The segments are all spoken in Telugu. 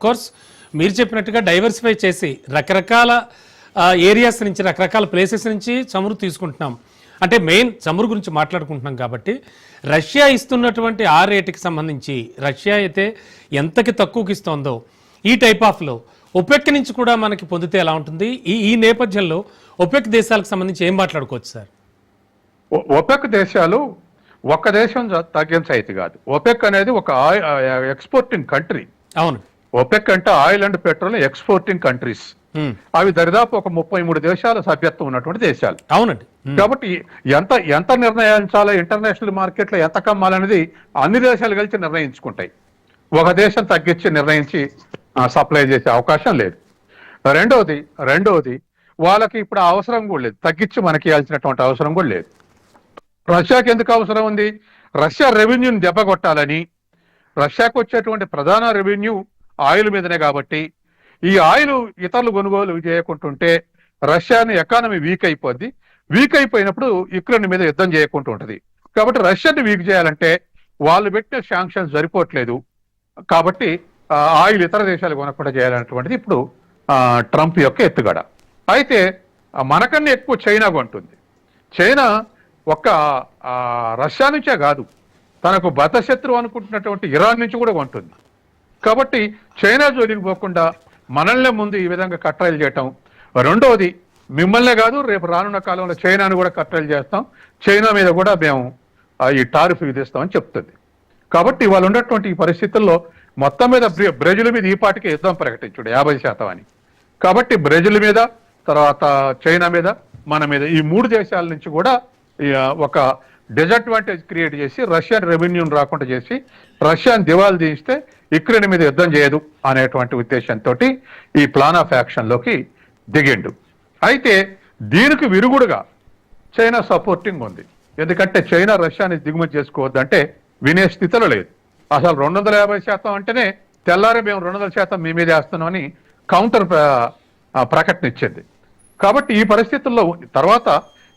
కోర్స్ మీరు చెప్పినట్టుగా డైవర్సిఫై చేసి రకరకాల ఏరియాస్ నుంచి రకరకాల ప్లేసెస్ నుంచి చమురు తీసుకుంటున్నాం. అంటే మెయిన్ చమురు గురించి మాట్లాడుకుంటున్నాం కాబట్టి రష్యా ఇస్తున్నటువంటి ఆ రేటుకి సంబంధించి రష్యా అయితే ఎంతకి తక్కువకి ఇస్తోందో ఈ టైప్ ఆఫ్లో ఒపెక్ నుంచి కూడా మనకి పొందితే ఎలా ఉంటుంది? ఈ నేపథ్యంలో ఒపెక్ దేశాలకు సంబంధించి ఏం మాట్లాడుకోవచ్చు సార్? ఒపెక్ దేశాలు ఒక్క దేశం తగ్గించైతే కాదు. ఒపెక్ అనేది ఒక ఎక్స్పోర్టింగ్ కంట్రీ. అవును, ఒపెక్ అంటే oil and petrol exporting countries. అవి దరిదాపు ఒక 33 దేశాల సభ్యత్వం ఉన్నటువంటి దేశాలు. అవునండి. కాబట్టి ఎంత నిర్ణయించాలో ఇంటర్నేషనల్ మార్కెట్ లో ఎంత కమ్మాలనేది అన్ని దేశాలు కలిసి నిర్ణయించుకుంటాయి. ఒక దేశం తగ్గించి నిర్ణయించి సప్లై చేసే అవకాశం లేదు. రెండవది వాళ్ళకి ఇప్పుడు అవసరం కూడా లేదు, తగ్గించి మనకి ఇవ్వాల్సినటువంటి అవసరం కూడా లేదు. రష్యాకి ఎందుకు అవసరం ఉంది? రష్యా రెవెన్యూని దెబ్బ కొట్టాలని. రష్యాకు వచ్చేటువంటి ప్రధాన రెవెన్యూ ఆయిల్ మీదనే కాబట్టి ఈ ఆయిల్ ఇతరులు కొనుగోలు చేయకుంటుంటే రష్యాని ఎకానమీ వీక్ అయిపోద్ది. వీక్ అయిపోయినప్పుడు యుక్రెయిన్ మీద యుద్ధం చేయకుండా ఉంటుంది. కాబట్టి రష్యాని వీక్ చేయాలంటే వాళ్ళు పెట్టిన శాంక్షన్స్ సరిపోవట్లేదు. కాబట్టి ఆయిల్ ఇతర దేశాలు కొనకుండా చేయాలనేటువంటిది ఇప్పుడు ట్రంప్ యొక్క ఎత్తుగడ. అయితే మనకన్నా ఎక్కువ చైనా కొంటుంది. చైనా ఒక్క రష్యా నుంచే కాదు, తనకు బతశత్రువు అనుకుంటున్నటువంటి ఇరాన్ నుంచి కూడా కొంటుంది. కాబట్టి చైనా జోలికి పోకుండా మనల్నే ముందు ఈ విధంగా కట్టడి చేయటం. రెండవది, మిమ్మల్నే కాదు రేపు రానున్న కాలంలో చైనాను కూడా కట్టడి చేస్తాం, చైనా మీద కూడా మేము ఈ టారిఫ్ విధిస్తామని చెప్తుంది. కాబట్టి వాళ్ళు ఉన్నటువంటి ఈ పరిస్థితుల్లో మొత్తం మీద బ్రెజిల్ మీద ఈ పాటికి యుద్ధం ప్రకటించుడు 50% అని. కాబట్టి బ్రెజిల్ మీద, తర్వాత చైనా మీద, మన మీద, ఈ 3 దేశాల నుంచి కూడా ఒక డిసడ్వాంటేజ్ క్రియేట్ చేసి రష్యన్ రెవెన్యూని రాకుండా చేసి రష్యాని దివాలు తీస్తే యుక్రెయిన్ మీద యుద్ధం చేయదు అనేటువంటి ఉద్దేశంతో ఈ ప్లాన్ ఆఫ్ యాక్షన్ లోకి దిగిండు. అయితే దీనికి విరుగుడుగా చైనా సపోర్టింగ్ ఉంది. ఎందుకంటే చైనా రష్యాని దిగుమతి చేసుకోవద్దంటే వినే స్థితిలో లేదు. అసలు 250% అంటేనే తెల్లారి మేము 200% మీ మీద వేస్తున్నామని కౌంటర్ ప్రకటన ఇచ్చింది. కాబట్టి ఈ పరిస్థితుల్లో తర్వాత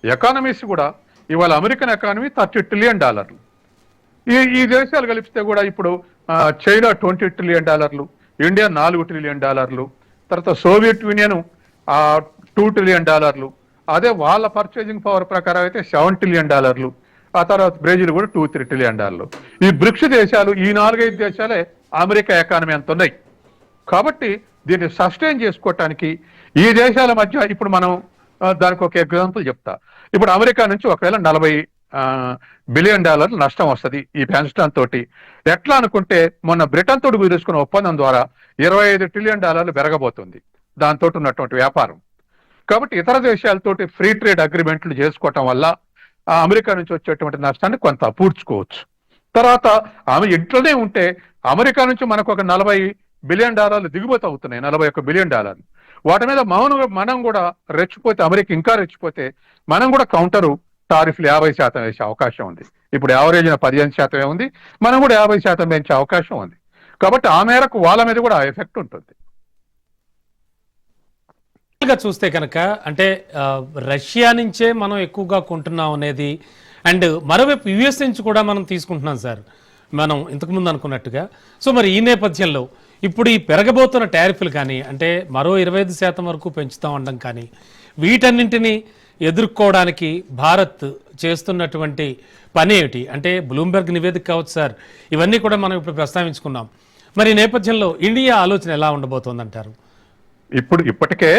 ఎకానమీస్ కూడా ఇవాళ అమెరికన్ ఎకానమీ $30 ట్రిలియన్. ఈ దేశాలు కలిపితే కూడా ఇప్పుడు చైనా $20 ట్రిలియన్, ఇండియా $4 ట్రిలియన్, తర్వాత సోవియట్ యూనియన్ $2 ట్రిలియన్, అదే వాళ్ళ పర్చేజింగ్ పవర్ ప్రకారం అయితే $7 ట్రిలియన్, ఆ తర్వాత బ్రెజిల్ కూడా $2-3 ట్రిలియన్. ఈ బ్రిక్స్ దేశాలు, ఈ 4-5 దేశాలే అమెరికా ఎకానమీ అంత ఉన్నాయి. కాబట్టి దీన్ని సస్టైన్ చేసుకోవటానికి ఈ దేశాల మధ్య ఇప్పుడు మనం దానికి ఒక ఎగ్జాంపుల్ చెప్తా. ఇప్పుడు అమెరికా నుంచి ఒకవేళ $40 బిలియన్ నష్టం వస్తుంది ఈ పెంచడం తోటి. ఎట్లా అనుకుంటే మొన్న బ్రిటన్ తోటి కుదుర్చుకున్న ఒప్పందం ద్వారా $25 ట్రిలియన్ పెరగబోతుంది దాంతో ఉన్నటువంటి వ్యాపారం. కాబట్టి ఇతర దేశాలతోటి ఫ్రీ ట్రేడ్ అగ్రిమెంట్లు చేసుకోవటం వల్ల అమెరికా నుంచి వచ్చేటువంటి నష్టాన్ని కొంత పూడ్చుకోవచ్చు. తర్వాత ఆమె ఇంట్లోనే ఉంటే అమెరికా నుంచి మనకు ఒక $40 బిలియన్ దిగుమతి అవుతున్నాయి, $41 బిలియన్. వాటి మీద మనం కూడా రెచ్చిపోతే, అమెరికా ఇంకా రెచ్చిపోతే మనం కూడా కౌంటరు టారిఫ్లు 50% వేసే అవకాశం ఉంది. ఇప్పుడు యావరేజ్న 15% ఉంది, మనం కూడా 50% పెంచే అవకాశం ఉంది. కాబట్టి ఆ మేరకు వాళ్ళ మీద కూడా ఎఫెక్ట్ ఉంటుంది. చూస్తే కనుక అంటే రష్యా నుంచే మనం ఎక్కువగా కొంటున్నాం అనేది, అండ్ మరోవైపు యుఎస్ నుంచి కూడా మనం తీసుకుంటున్నాం సార్, మనం ఇంతకుముందు అనుకున్నట్టుగా. సో మరి ఈ నేపథ్యంలో ఇప్పుడు ఈ పెరగబోతున్న టారిఫ్లు కానీ, అంటే మరో 25% వరకు పెంచుతాం అనడం కానీ, వీటన్నింటినీ ఎదుర్కోవడానికి భారత్ చేస్తున్నటువంటి పని ఏమిటి? అంటే బ్లూంబెర్గ్ నివేదిక కావచ్చు సార్, ఇవన్నీ కూడా మనం ఇప్పుడు ప్రస్తావించుకున్నాం. మరి ఈ నేపథ్యంలో ఇండియా ఆలోచన ఎలా ఉండబోతోందంటారు? ఇప్పటికే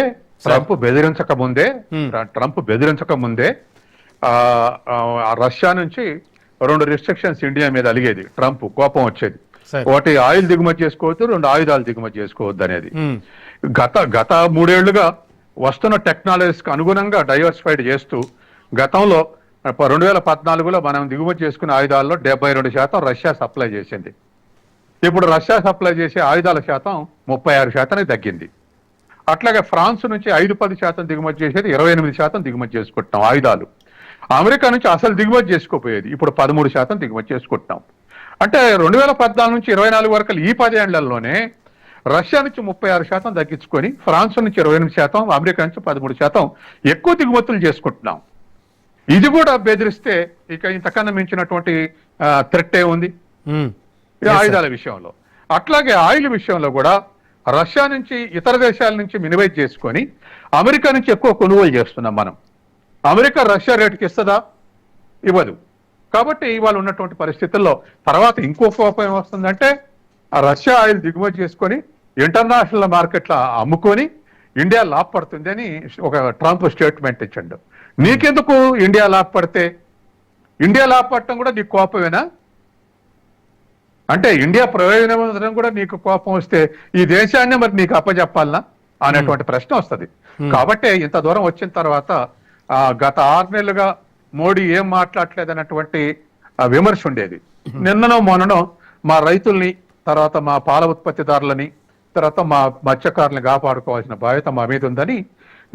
ట్రంప్ బెదిరించక ముందే రష్యా నుంచి 2 రిస్ట్రిక్షన్స్ ఇండియా మీద అలిగేది. ట్రంప్ కోపం వచ్చేది. ఒకటి ఆయిల్ దిగుమతి చేసుకోవద్దు, 2 ఆయుధాలు దిగుమతి చేసుకోవద్దు అనేది. గత 3 ఏళ్లుగా వస్తున్న టెక్నాలజీస్కి అనుగుణంగా డైవర్సిఫైడ్ చేస్తూ గతంలో 2014లో మనం దిగుమతి చేసుకున్న ఆయుధాల్లో 72% రష్యా సప్లై చేసింది. ఇప్పుడు రష్యా సప్లై చేసే ఆయుధాల శాతం 36% తగ్గింది. అట్లాగే ఫ్రాన్స్ నుంచి 5-10% దిగుమతి చేసేది 28% దిగుమతి చేసుకుంటున్నాం ఆయుధాలు. అమెరికా నుంచి అసలు దిగుమతి చేసుకోపోయేది ఇప్పుడు 13% దిగుమతి చేసుకుంటున్నాం. అంటే 2014 నుంచి 24 వరకు ఈ 10 ఏళ్లలోనే రష్యా నుంచి 36% తగ్గించుకొని ఫ్రాన్స్ నుంచి 28%, అమెరికా నుంచి 13% ఎక్కువ దిగుమతులు చేసుకుంటున్నాం. ఇది కూడా బెదిరిస్తే ఇక ఇంతకన్నా మించినటువంటి థ్రెట్ ఉంది ఆయుధాల విషయంలో. అట్లాగే ఆయిల్ విషయంలో కూడా రష్యా నుంచి ఇతర దేశాల నుంచి మినిమైజ్ చేసుకొని అమెరికా నుంచి ఎక్కువ కొనుగోలు చేస్తున్నాం మనం. అమెరికా రష్యా రేటుకి ఇస్తుందా? ఇవ్వదు. కాబట్టి ఇవాళ ఉన్నటువంటి పరిస్థితుల్లో తర్వాత ఇంకో కోపం ఏమొస్తుందంటే ఆ రష్యా ఆయిల్ దిగుమతి చేసుకొని ఇంటర్నేషనల్ మార్కెట్లో అమ్ముకొని ఇండియా లాభపడుతుంది అని ఒక ట్రంప్ స్టేట్మెంట్ ఇచ్చాడు. నీకెందుకు ఇండియా లాభపడితే? ఇండియా లాభపడటం కూడా నీకు కోపమేనా? అంటే ఇండియా ప్రయోజనం కూడా నీకు కోపం వస్తే ఈ దేశాన్ని మరి నీకు అప్పచెప్పాలనా అనేటువంటి ప్రశ్న వస్తుంది. కాబట్టి ఇంత దూరం వచ్చిన తర్వాత గత 6 నెలలుగా మోడీ ఏం మాట్లాడలేదు అన్నటువంటి విమర్శ ఉండేది. నిన్ననో మొన్ననో మా రైతుల్ని, తర్వాత మా పాల ఉత్పత్తిదారులని, తర్వాత మా మత్స్యకారులను కాపాడుకోవాల్సిన బాధ్యత మా మీద ఉందని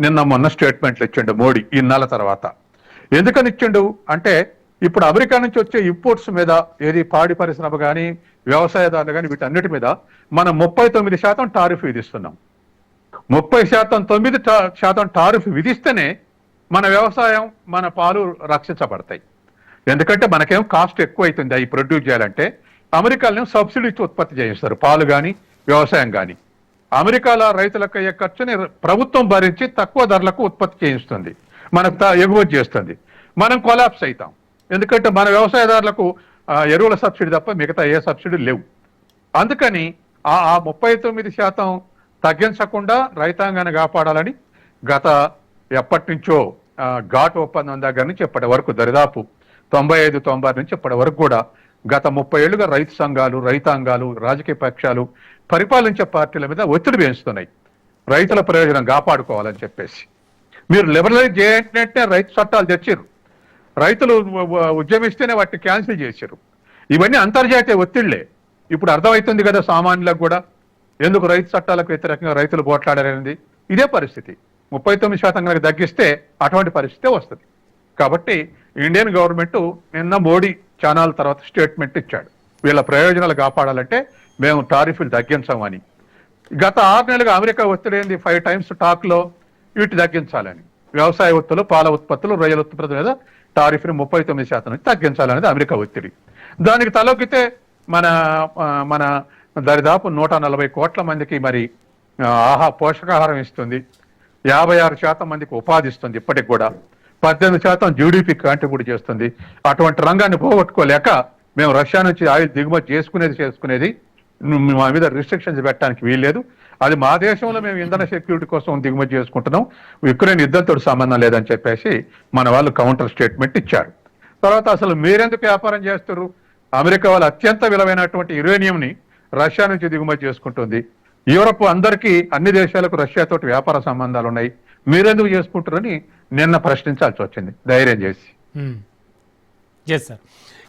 నిన్న మొన్న స్టేట్మెంట్లు ఇచ్చిండు మోడీ ఈ నెల తర్వాత. ఎందుకని ఇచ్చిండు అంటే ఇప్పుడు అమెరికా నుంచి వచ్చే ఇంపోర్ట్స్ మీద ఏది పాడి పరిశ్రమ కానీ వ్యవసాయదారులు కానీ వీటన్నిటి మీద మనం 39% టారిఫ్ విధిస్తున్నాం. 30% టారిఫ్ విధిస్తేనే మన వ్యవసాయం, మన పాలు రక్షించబడతాయి. ఎందుకంటే మనకేం కాస్ట్ ఎక్కువ అవుతుంది అవి ప్రొడ్యూస్ చేయాలంటే. అమెరికాలో సబ్సిడీ ఇచ్చి ఉత్పత్తి చేయిస్తారు పాలు కానీ వ్యవసాయం కానీ. అమెరికాలో రైతులకు అయ్యే ఖర్చుని ప్రభుత్వం భరించి తక్కువ ధరలకు ఉత్పత్తి చేయిస్తుంది, మనకు ఎగుమతి చేస్తుంది. మనం కొలాప్స్ అవుతాం. ఎందుకంటే మన వ్యవసాయదారులకు ఎరువుల సబ్సిడీ తప్ప మిగతా ఏ సబ్సిడీ లేవు. అందుకని ఆ 39% తగ్గించకుండా రైతాంగాన్ని కాపాడాలని గత ఎప్పటి నుంచో ఘాట్ ఒప్పందం దగ్గర నుంచి ఇప్పటి వరకు దరిదాపు 95-90 నుంచి ఇప్పటి వరకు కూడా గత 30 ఏళ్లుగా రైతు సంఘాలు, రైతాంగాలు, రాజకీయ పక్షాలు, పరిపాలించే పార్టీల మీద ఒత్తిడి పెంచుతున్నాయి రైతుల ప్రయోజనం కాపాడుకోవాలని చెప్పేసి. మీరు లిబరలైజ్ చేయంటే రైతు చట్టాలు తెచ్చారు, రైతులు ఉద్యమిస్తేనే వాటిని క్యాన్సిల్ చేశారు. ఇవన్నీ అంతర్జాతీయ ఒత్తిళ్లే. ఇప్పుడు అర్థమవుతుంది కదా సామాన్యులకు కూడా ఎందుకు రైతు చట్టాలకు వ్యతిరేకంగా రైతులు పోట్లాడారనేది. ఇదే పరిస్థితి 39% తగ్గిస్తే అటువంటి పరిస్థితే వస్తుంది. కాబట్టి ఇండియన్ గవర్నమెంట్ నిన్న మోడీ ఛానల్ తర్వాత స్టేట్మెంట్ ఇచ్చాడు, వీళ్ళ ప్రయోజనాలు కాపాడాలంటే మేము టారిఫ్లు తగ్గించామని. గత 6 నెలలుగా అమెరికా ఒత్తిడి ఏంది? 5 times టాక్లో వీటి తగ్గించాలని, వ్యవసాయ ఉత్పత్తులు, పాల ఉత్పత్తులు, రొయ్యల ఉత్పత్తుల మీద టారిఫ్ని 39% నుంచి తగ్గించాలనేది అమెరికా ఒత్తిడి. దానికి తలొక్కితే మన దరిదాపు 140 కోట్ల మందికి మరి పోషకాహారం ఇస్తుంది, 56% మందికి ఉపాధి ఇస్తుంది, ఇప్పటికి కూడా 18% జీడిపి కాంట్రిబ్యూట్ చేస్తుంది. అటువంటి రంగాన్ని పోగొట్టుకోలేక మేము రష్యా నుంచి ఆయిల్ దిగుమతి చేసుకునేది మా మీద రిస్ట్రిక్షన్స్ పెట్టడానికి వీల్లేదు. అది మా దేశంలో మేము ఇంధన సెక్యూరిటీ కోసం దిగుమతి చేసుకుంటున్నాం, యుక్రెయిన్ యుద్ధంతో సంబంధం లేదని చెప్పేసి మన వాళ్ళు కౌంటర్ స్టేట్మెంట్ ఇచ్చారు. తర్వాత అసలు మీరెందుకు వ్యాపారం చేస్తారు? అమెరికా వాళ్ళు అత్యంత విలువైనటువంటి యురేనియంని రష్యా నుంచి దిగుమతి చేసుకుంటుంది. యూరప్ అందరికీ, అన్ని దేశాలకు రష్యాతోటి వ్యాపార సంబంధాలు ఉన్నాయి, మీరెందుకు చేసుకుంటారని నిన్న ప్రశ్నించాల్సి వచ్చింది ధైర్యం చేసి. Yes sir.